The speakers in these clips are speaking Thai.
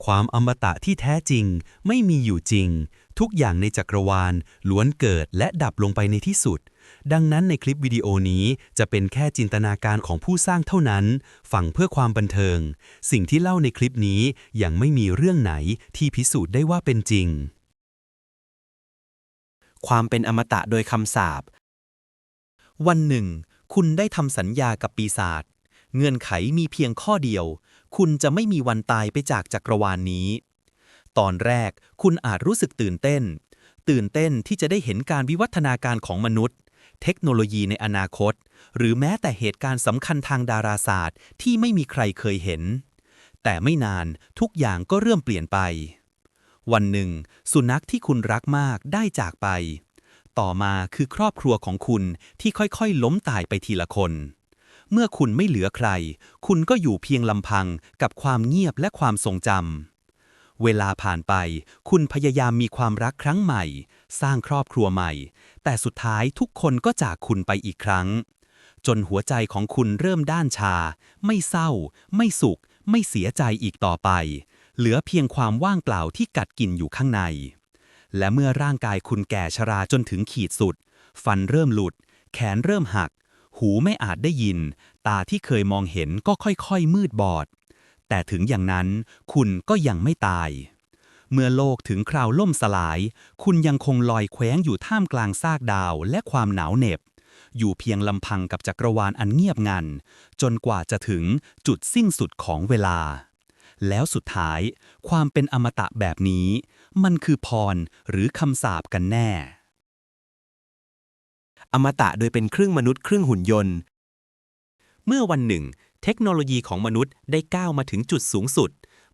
ความอมตะที่แท้จริงไม่มีอยู่จริงทุกอย่างในจักรวาลล้วนเกิดและดับลงไปในที่สุดดังนั้นในคลิปวิดีโอนี้จะเป็นแค่จินตนาการของผู้สร้างเท่านั้นฟังเพื่อความบันเทิงสิ่งที่เล่าในคลิปนี้ยังไม่มีเรื่องไหนที่พิสูจน์ได้ว่าเป็นจริงความเป็นอมตะโดยคำสาปวันหนึ่งคุณได้ทำสัญญากับปีศาจเงื่อนไขมีเพียงข้อเดียวคุณจะไม่มีวันตายไปจากจักรวาลนี้ตอนแรกคุณอาจรู้สึกตื่นเต้นที่จะได้เห็นการวิวัฒนาการของมนุษย์เทคโนโลยีในอนาคตหรือแม้แต่เหตุการณ์สำคัญทางดาราศาสตร์ที่ไม่มีใครเคยเห็นแต่ไม่นานทุกอย่างก็เริ่มเปลี่ยนไปวันหนึ่งสุนัขที่คุณรักมากได้จากไปต่อมาคือครอบครัวของคุณที่ค่อยๆล้มตายไปทีละคนเมื่อคุณไม่เหลือใครคุณก็อยู่เพียงลำพังกับความเงียบและความทรงจำเวลาผ่านไปคุณพยายามมีความรักครั้งใหม่สร้างครอบครัวใหม่แต่สุดท้ายทุกคนก็จากคุณไปอีกครั้งจนหัวใจของคุณเริ่มด้านชาไม่เศร้าไม่สุขไม่เสียใจอีกต่อไปเหลือเพียงความว่างเปล่าที่กัดกินอยู่ข้างในและเมื่อร่างกายคุณแก่ชราจนถึงขีดสุดฟันเริ่มหลุดแขนเริ่มหักหูไม่อาจได้ยินตาที่เคยมองเห็นก็ค่อยๆมืดบอดแต่ถึงอย่างนั้นคุณก็ยังไม่ตายเมื่อโลกถึงคราวล่มสลายคุณยังคงลอยแคว้งอยู่ท่ามกลางซากดาวและความหนาวเหน็บอยู่เพียงลำพังกับจักรวาลอันเงียบงันจนกว่าจะถึงจุดสิ้นสุดของเวลาแล้วสุดท้ายความเป็นอมตะแบบนี้มันคือพรหรือคำสาปกันแน่อมตะโดยเป็นครึ่งมนุษย์ครึ่งหุ่นยนต์เมื่อวันหนึ่งเทคโนโลยีของมนุษย์ได้ก้าวมาถึงจุดสูงสุด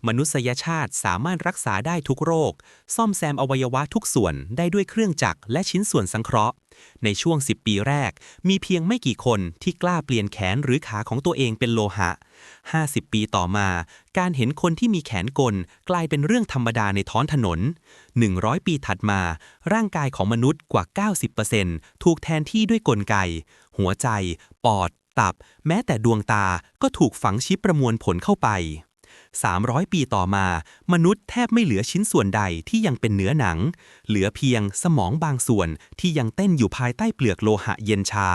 มนุษยชาติสามารถรักษาได้ทุกโรคซ่อมแซมอวัยวะทุกส่วนได้ด้วยเครื่องจักรและชิ้นส่วนสังเคราะห์ในช่วง10 ปีแรกมีเพียงไม่กี่คนที่กล้าเปลี่ยนแขนหรือขาของตัวเองเป็นโลหะ50 ปีต่อมาการเห็นคนที่มีแขนกลกลายเป็นเรื่องธรรมดาในท้องถนน100 ปีถัดมาร่างกายของมนุษย์กว่า 90% ถูกแทนที่ด้วยกลไกหัวใจปอดตับแม้แต่ดวงตาก็ถูกฝังชิปประมวลผลเข้าไป300 ปีต่อมามนุษย์แทบไม่เหลือชิ้นส่วนใดที่ยังเป็นเนื้อหนังเหลือเพียงสมองบางส่วนที่ยังเต้นอยู่ภายใต้เปลือกโลหะเย็นชา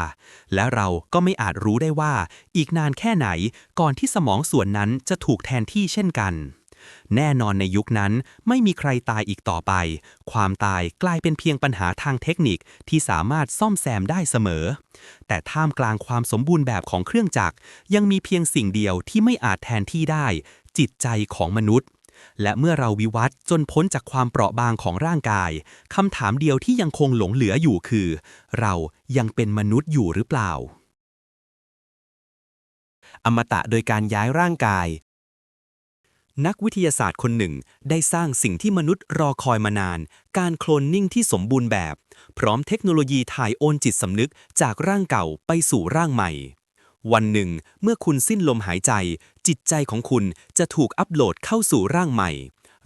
และเราก็ไม่อาจรู้ได้ว่าอีกนานแค่ไหนก่อนที่สมองส่วนนั้นจะถูกแทนที่เช่นกันแน่นอนในยุคนั้นไม่มีใครตายอีกต่อไปความตายกลายเป็นเพียงปัญหาทางเทคนิคที่สามารถซ่อมแซมได้เสมอแต่ท่ามกลางความสมบูรณ์แบบของเครื่องจักรยังมีเพียงสิ่งเดียวที่ไม่อาจแทนที่ได้จิตใจของมนุษย์และเมื่อเราวิวัฒน์จนพ้นจากความเปราะบางของร่างกายคำถามเดียวที่ยังคงหลงเหลืออยู่คือเรายังเป็นมนุษย์อยู่หรือเปล่าอมตะโดยการย้ายร่างกายนักวิทยาศาสตร์คนหนึ่งได้สร้างสิ่งที่มนุษย์รอคอยมานานการโคลนนิ่งที่สมบูรณ์แบบพร้อมเทคโนโลยีถ่ายโอนจิตสำนึกจากร่างเก่าไปสู่ร่างใหม่วันหนึ่งเมื่อคุณสิ้นลมหายใจจิตใจของคุณจะถูกอัปโหลดเข้าสู่ร่างใหม่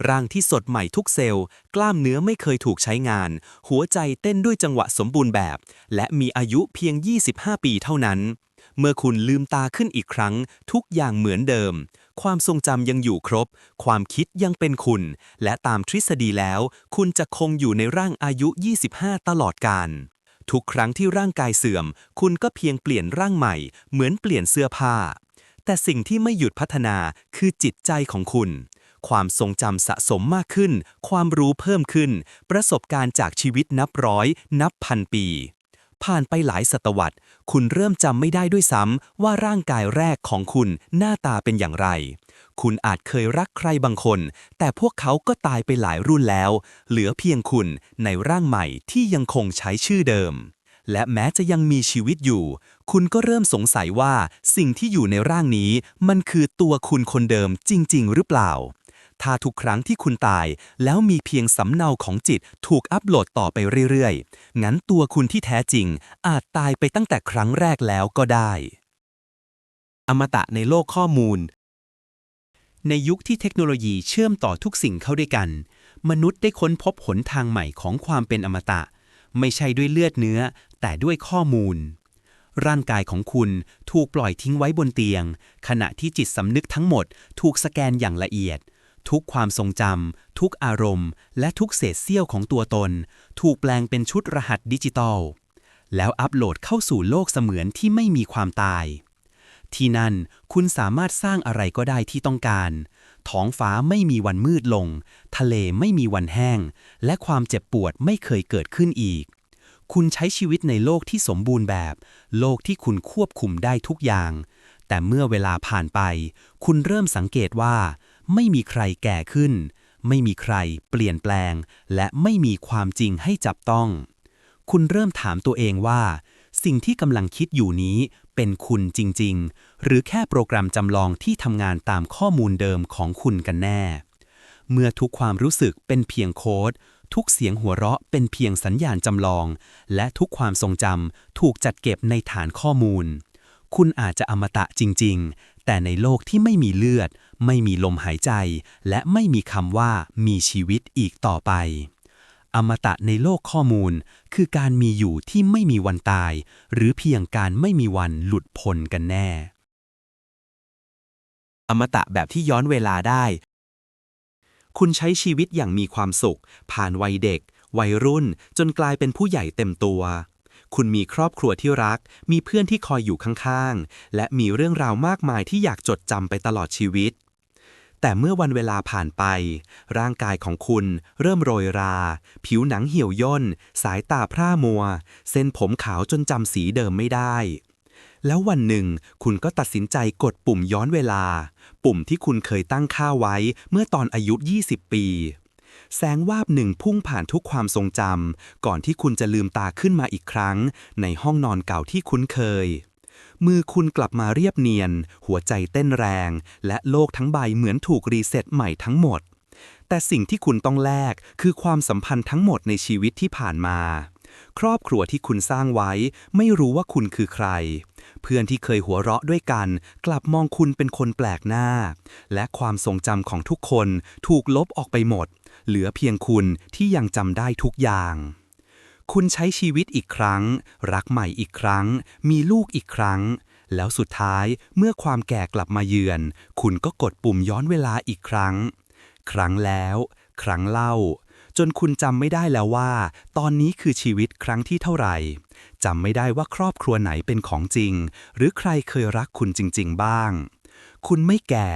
ร่างที่สดใหม่ทุกเซลล์กล้ามเนื้อไม่เคยถูกใช้งานหัวใจเต้นด้วยจังหวะสมบูรณ์แบบและมีอายุเพียง25 ปีเท่านั้นเมื่อคุณลืมตาขึ้นอีกครั้งทุกอย่างเหมือนเดิมความทรงจำยังอยู่ครบความคิดยังเป็นคุณและตามทฤษฎีแล้วคุณจะคงอยู่ในร่างอายุ25ตลอดกาลทุกครั้งที่ร่างกายเสื่อมคุณก็เพียงเปลี่ยนร่างใหม่เหมือนเปลี่ยนเสื้อผ้าแต่สิ่งที่ไม่หยุดพัฒนาคือจิตใจของคุณความทรงจำสะสมมากขึ้นความรู้เพิ่มขึ้นประสบการณ์จากชีวิตนับร้อยนับพันปีผ่านไปหลายศตวรรษคุณเริ่มจำไม่ได้ด้วยซ้ำว่าร่างกายแรกของคุณหน้าตาเป็นอย่างไรคุณอาจเคยรักใครบางคนแต่พวกเขาก็ตายไปหลายรุ่นแล้วเหลือเพียงคุณในร่างใหม่ที่ยังคงใช้ชื่อเดิมและแม้จะยังมีชีวิตอยู่คุณก็เริ่มสงสัยว่าสิ่งที่อยู่ในร่างนี้มันคือตัวคุณคนเดิมจริงๆหรือเปล่าถ้าทุกครั้งที่คุณตายแล้วมีเพียงสำเนาของจิตถูกอัปโหลดต่อไปเรื่อยๆงั้นตัวคุณที่แท้จริงอาจตายไปตั้งแต่ครั้งแรกแล้วก็ได้อมตะในโลกข้อมูลในยุคที่เทคโนโลยีเชื่อมต่อทุกสิ่งเข้าด้วยกันมนุษย์ได้ค้นพบหนทางใหม่ของความเป็นอมตะไม่ใช่ด้วยเลือดเนื้อแต่ด้วยข้อมูลร่างกายของคุณถูกปล่อยทิ้งไว้บนเตียงขณะที่จิตสำนึกทั้งหมดถูกสแกนอย่างละเอียด ทุกความทรงจำทุกอารมณ์และทุกเศษเสี้ยวของตัวตนถูกแปลงเป็นชุดรหัสดิจิตอลแล้วอัปโหลดเข้าสู่โลกเสมือนที่ไม่มีความตายที่นั่นคุณสามารถสร้างอะไรก็ได้ที่ต้องการท้องฟ้าไม่มีวันมืดลงทะเลไม่มีวันแห้งและความเจ็บปวดไม่เคยเกิดขึ้นอีกคุณใช้ชีวิตในโลกที่สมบูรณ์แบบโลกที่คุณควบคุมได้ทุกอย่างแต่เมื่อเวลาผ่านไปคุณเริ่มสังเกตว่าไม่มีใครแก่ขึ้นไม่มีใครเปลี่ยนแปลงและไม่มีความจริงให้จับต้องคุณเริ่มถามตัวเองว่าสิ่งที่กำลังคิดอยู่นี้เป็นคุณจริงๆหรือแค่โปรแกรมจำลองที่ทำงานตามข้อมูลเดิมของคุณกันแน่เมื่อทุกความรู้สึกเป็นเพียงโค้ดทุกเสียงหัวเราะเป็นเพียงสัญญาณจำลองและทุกความทรงจำถูกจัดเก็บในฐานข้อมูลคุณอาจจะอมตะจริงๆแต่ในโลกที่ไม่มีเลือดไม่มีลมหายใจและไม่มีคำว่ามีชีวิตอีกต่อไปอมตะในโลกข้อมูลคือการมีอยู่ที่ไม่มีวันตายหรือเพียงการไม่มีวันหลุดพ้นกันแน่อมตะแบบที่ย้อนเวลาได้คุณใช้ชีวิตอย่างมีความสุขผ่านวัยเด็กวัยรุ่นจนกลายเป็นผู้ใหญ่เต็มตัวคุณมีครอบครัวที่รักมีเพื่อนที่คอยอยู่ข้างๆและมีเรื่องราวมากมายที่อยากจดจำไปตลอดชีวิตแต่เมื่อวันเวลาผ่านไปร่างกายของคุณเริ่มโรยราผิวหนังเหี่ยวย่นสายตาพร่ามัวเส้นผมขาวจนจำสีเดิมไม่ได้แล้ววันหนึ่งคุณก็ตัดสินใจกดปุ่มย้อนเวลาปุ่มที่คุณเคยตั้งค่าไว้เมื่อตอนอายุ20 ปีแสงวาบหนึ่งพุ่งผ่านทุกความทรงจำก่อนที่คุณจะลืมตาขึ้นมาอีกครั้งในห้องนอนเก่าที่คุ้นเคยมือคุณกลับมาเรียบเนียนหัวใจเต้นแรงและโลกทั้งใบเหมือนถูกรีเซ็ตใหม่ทั้งหมดแต่สิ่งที่คุณต้องแลกคือความสัมพันธ์ทั้งหมดในชีวิตที่ผ่านมาครอบครัวที่คุณสร้างไว้ไม่รู้ว่าคุณคือใครเพื่อนที่เคยหัวเราะด้วยกันกลับมองคุณเป็นคนแปลกหน้าและความทรงจำของทุกคนถูกลบออกไปหมดเหลือเพียงคุณที่ยังจำได้ทุกอย่างคุณใช้ชีวิตอีกครั้งรักใหม่อีกครั้งมีลูกอีกครั้งแล้วสุดท้ายเมื่อความแก่กลับมาเยือนคุณก็กดปุ่มย้อนเวลาอีกครั้งครั้งแล้วครั้งเล่าจนคุณจำไม่ได้แล้วว่าตอนนี้คือชีวิตครั้งที่เท่าไหร่จำไม่ได้ว่าครอบครัวไหนเป็นของจริงหรือใครเคยรักคุณจริงๆบ้างคุณไม่แก่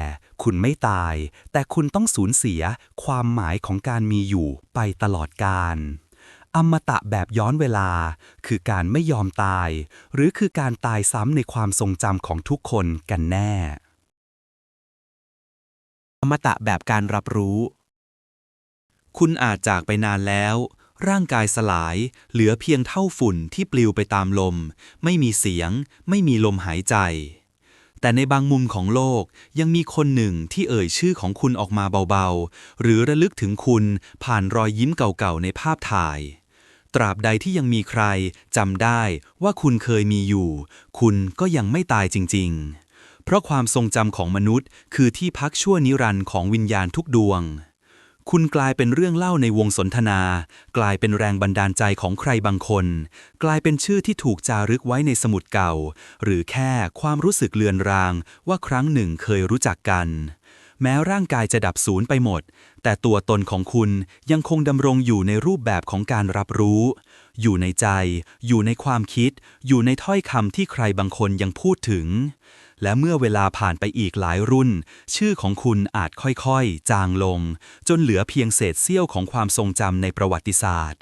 คุณไม่ตายแต่คุณต้องสูญเสียความหมายของการมีอยู่ไปตลอดกาลอมตะแบบย้อนเวลาคือการไม่ยอมตายหรือคือการตายซ้ำในความทรงจำของทุกคนกันแน่อมตะแบบการรับรู้คุณอาจจากไปนานแล้วร่างกายสลายเหลือเพียงเท่าฝุ่นที่ปลิวไปตามลมไม่มีเสียงไม่มีลมหายใจแต่ในบางมุมของโลกยังมีคนหนึ่งที่เอ่ยชื่อของคุณออกมาเบาๆหรือระลึกถึงคุณผ่านรอยยิ้มเก่าๆในภาพถ่ายตราบใดที่ยังมีใครจำได้ว่าคุณเคยมีอยู่คุณก็ยังไม่ตายจริงๆเพราะความทรงจำของมนุษย์คือที่พักชั่วนิรันดร์ของวิญญาณทุกดวงคุณกลายเป็นเรื่องเล่าในวงสนทนากลายเป็นแรงบันดาลใจของใครบางคนกลายเป็นชื่อที่ถูกจารึกไว้ในสมุดเก่าหรือแค่ความรู้สึกเลือนรางว่าครั้งหนึ่งเคยรู้จักกันแม้ร่างกายจะดับสูญไปหมดแต่ตัวตนของคุณยังคงดำรงอยู่ในรูปแบบของการรับรู้อยู่ในใจอยู่ในความคิดอยู่ในถ้อยคำที่ใครบางคนยังพูดถึงและเมื่อเวลาผ่านไปอีกหลายรุ่นชื่อของคุณอาจค่อยๆจางลงจนเหลือเพียงเศษเสี้ยวของความทรงจำในประวัติศาสตร์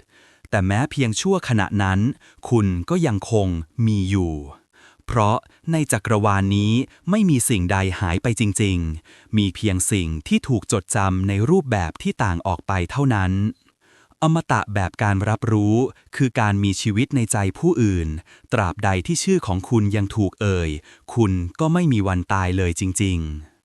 แต่แม้เพียงชั่วขณะนั้นคุณก็ยังคงมีอยู่เพราะในจักรวาลนี้ไม่มีสิ่งใดหายไปจริงๆมีเพียงสิ่งที่ถูกจดจำในรูปแบบที่ต่างออกไปเท่านั้นอมตะแบบการรับรู้คือการมีชีวิตในใจผู้อื่นตราบใดที่ชื่อของคุณยังถูกเอ่ยคุณก็ไม่มีวันตายเลยจริงๆ